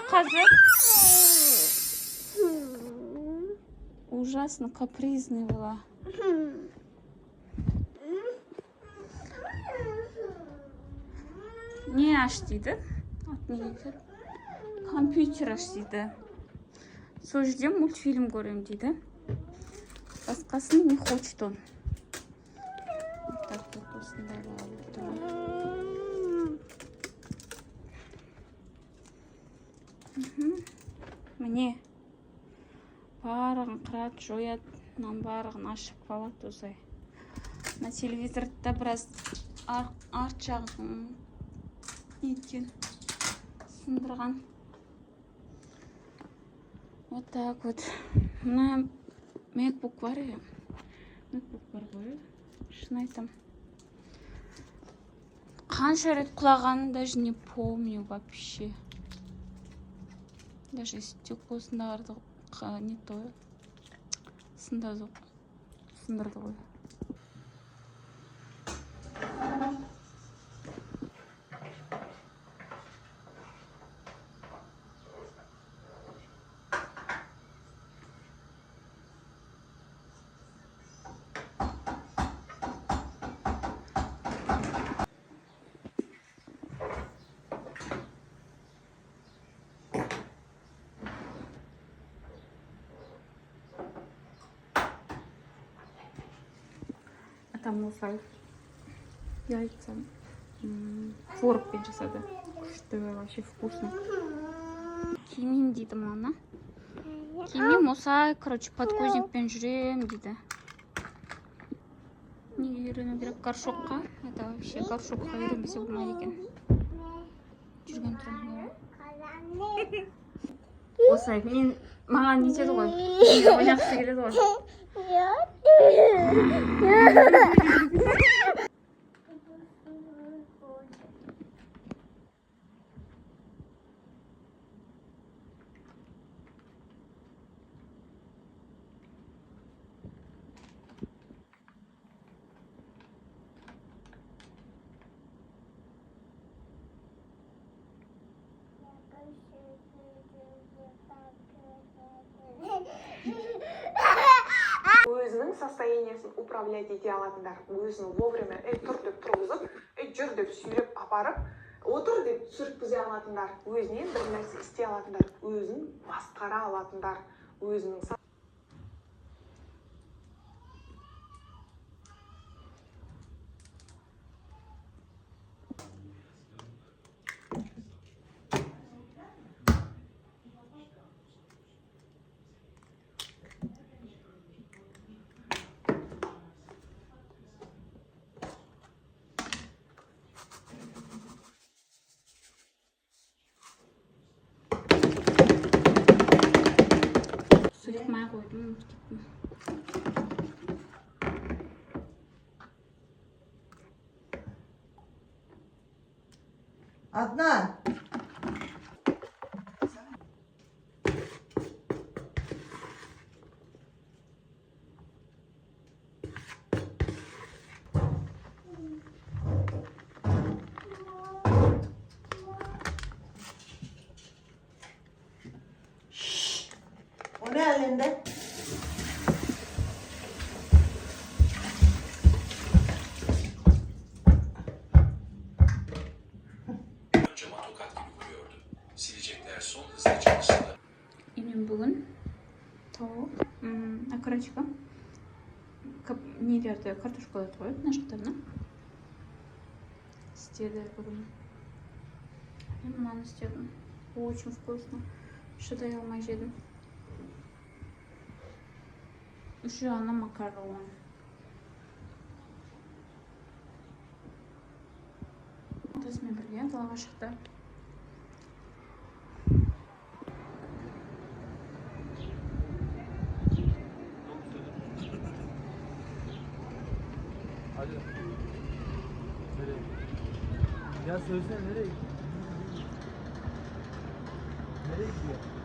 қазір? Ужасно капризный была. Не аш дейді? Компьютер аш дейді. Сол жерде мультфильм көрем дейді. Басқасын не хочет он. Так, вот осындай болып тұр. Міне. Барлығын қырат, жоят, барлығын ашып қалады осылай. На телевизорда біраз арт жағын неткен сындырған. Вот так вот. Мына MacBook бар ғой. Шын айтам. Қанша рет құлағанын даже не помню вообще. Даже стеклосындағарды не то сындырды ғой. Там осылай яйца творогпен жасады. Күшті, вообще вкусно. Кимеймін дейді мана. Кимеймін осылай, короче, подкузникпен жүрем дейді. Неге үйрену керек горшокқа? Это вообще горшокқа үйренбесе болмайды екен. Жүрген тұрмын. Осылай, маған нетеді ғой. Ойнақсы келеді ғой. Өзінің состояниесін управлять ете алатындар, өзін вовремя тұр деп тұрғызып, жүр деп сүйреп апарып, отыр деп түсірткізе алатындар, өзінен бір нәрсе істей алатындар, өзін басқара алатындар, өзінің Сұйықмай қойдым. Adnan. O ne elinde? Cama tokat gibi vuruyordu. Silecekler son hızla çalıştı. Мен бүгін тауық, окорочка, нелерді картошкаларды қойып, мына жақтарына істеді бүгін. Мен мынаны істедім. Очень вкусно. Шыдай алмай жедім. Үш жағына макарон. Отасымен бірге далаға шықты. Hadi. Nereye? Ya söylesene nereye? Nereye gidiyor?